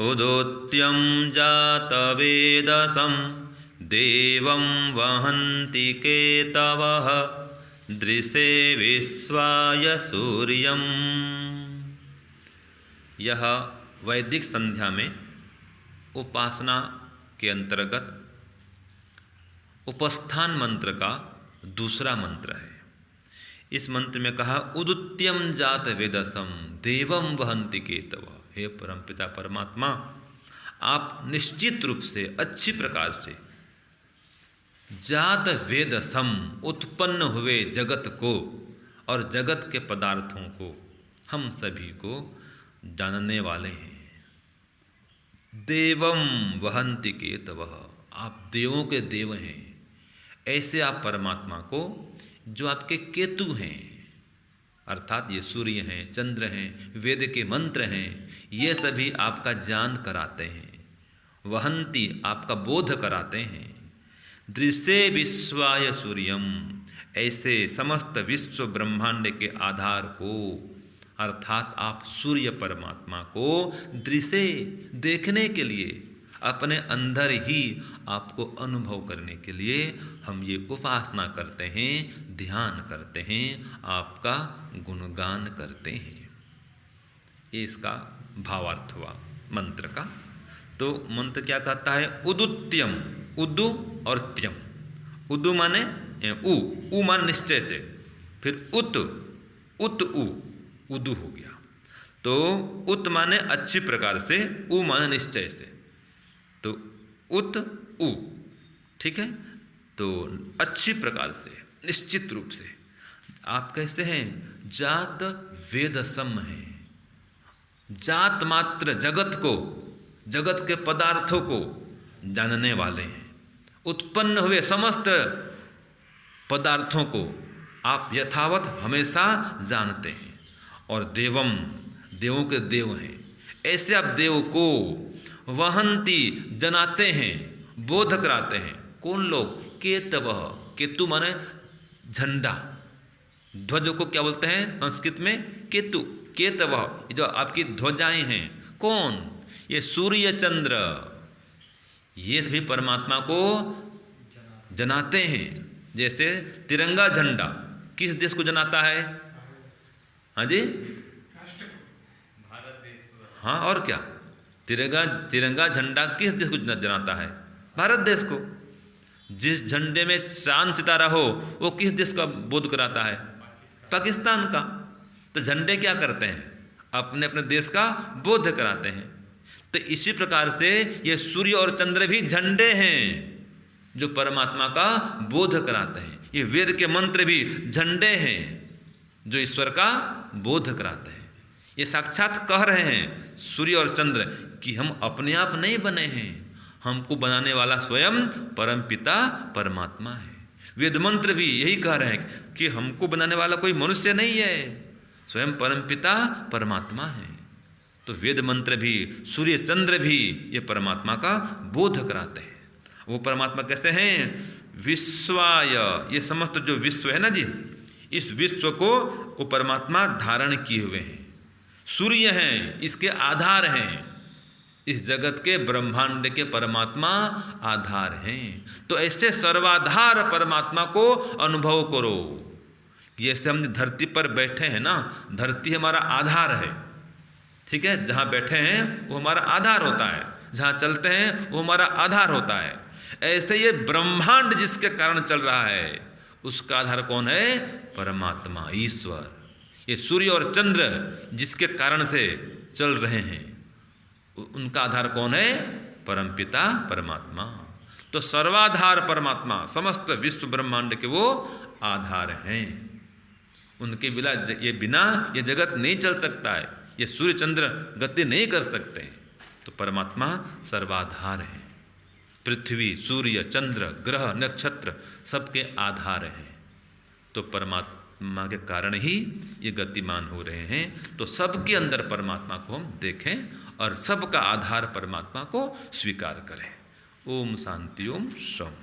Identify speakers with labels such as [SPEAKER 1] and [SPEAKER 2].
[SPEAKER 1] उदोत्यं जातवेदसं देवं वहन्ति केतवः दृशे विश्वाय सूर्यम्। यह वैदिक संध्या में उपासना के अंतर्गत उपस्थान मंत्र का दूसरा मंत्र है। इस मंत्र में कहा उदुत्यम जात वेदसम देवम वहन्ति केतव। हे परमपिता परमात्मा, आप निश्चित रूप से अच्छी प्रकार से जात वेदसम उत्पन्न हुए जगत को और जगत के पदार्थों को हम सभी को जानने वाले हैं। देवम वहन्ति केतव, आप देवों के देव हैं। ऐसे आप परमात्मा को, जो आपके केतु हैं, अर्थात ये सूर्य हैं, चंद्र हैं, वेद के मंत्र हैं, ये सभी आपका ज्ञान कराते हैं। वहन्ति, आपका बोध कराते हैं। दृश्ये विश्वाय सूर्यम, ऐसे समस्त विश्व ब्रह्मांड के आधार को, अर्थात आप सूर्य परमात्मा को दृश्य देखने के लिए, अपने अंदर ही आपको अनुभव करने के लिए हम ये उपासना करते हैं, ध्यान करते हैं, आपका गुणगान करते हैं। ये इसका भावार्थ हुआ मंत्र का। तो मंत्र क्या कहता है? उदुत्यम, उदु और त्यम। उदु माने उ माने निश्चय से, फिर उत उ, उदु हो गया। तो उत माने अच्छी प्रकार से, उ माने निश्चय से, तो उत उ, ठीक है। तो अच्छी प्रकार से, निश्चित रूप से आप कैसे हैं? जात वेदसम है। जात मात्र जगत को, जगत के पदार्थों को जानने वाले हैं। उत्पन्न हुए समस्त पदार्थों को आप यथावत हमेशा जानते हैं। और देवम, देवों के देव हैं। ऐसे आप देव को वहन्ति, जनाते हैं, बोध कराते हैं। कौन लोग? केतव, केतु माने झंडा। ध्वज को क्या बोलते हैं संस्कृत में? केतु। केतव, जो आपकी ध्वजाएं हैं। कौन? ये सूर्य चंद्र, ये सभी परमात्मा को जनाते हैं। जैसे तिरंगा झंडा किस देश को जनाता है? हाँ जी, भारत देश को। हाँ, और क्या? तिरंगा झंडा किस देश को जनाता है? भारत देश को। जिस झंडे में चांद सितारा हो वो किस देश का बोध कराता है? पाकिस्तान का। तो झंडे क्या करते हैं? अपने अपने देश का बोध कराते हैं। तो इसी प्रकार से ये सूर्य और चंद्र भी झंडे हैं जो परमात्मा का बोध कराते हैं। ये वेद के मंत्र भी झंडे हैं जो ईश्वर का बोध कराते हैं। ये साक्षात कह रहे हैं सूर्य और चंद्र कि हम अपने आप नहीं बने हैं, हमको बनाने वाला स्वयं परमपिता परमात्मा है। वेद मंत्र भी यही कह रहे हैं कि हमको बनाने वाला कोई मनुष्य नहीं है, स्वयं परमपिता परमात्मा है। तो वेद मंत्र भी, सूर्य चंद्र भी ये परमात्मा का बोध कराते हैं। वो परमात्मा कैसे हैं? विश्वाय, ये समस्त जो विश्व है ना जी, इस विश्व को वो परमात्मा धारण किए हुए हैं। सूर्य हैं, इसके आधार हैं। इस जगत के ब्रह्मांड के परमात्मा आधार हैं। तो ऐसे सर्वाधार परमात्मा को अनुभव करो। जैसे हम धरती पर बैठे हैं ना, धरती हमारा आधार है, ठीक है। जहाँ बैठे हैं वो हमारा आधार होता है, जहाँ चलते हैं वो हमारा आधार होता है। ऐसे ये ब्रह्मांड जिसके कारण चल रहा है, उसका आधार कौन है? परमात्मा, ईश्वर। ये सूर्य और चंद्र जिसके कारण से चल रहे हैं, उनका आधार कौन है? परमपिता परमात्मा। तो सर्वाधार परमात्मा समस्त विश्व ब्रह्मांड के वो आधार हैं। उनके बिना ये जगत नहीं चल सकता है। ये सूर्य चंद्र गति नहीं कर सकते। तो परमात्मा सर्वाधार है। पृथ्वी, सूर्य, चंद्र, ग्रह, नक्षत्र सबके आधार हैं। तो परमात्मा के कारण ही ये गतिमान हो रहे हैं। तो सबके अंदर परमात्मा को हम देखें और सबका आधार परमात्मा को स्वीकार करें। ओम शांति, ओम शम।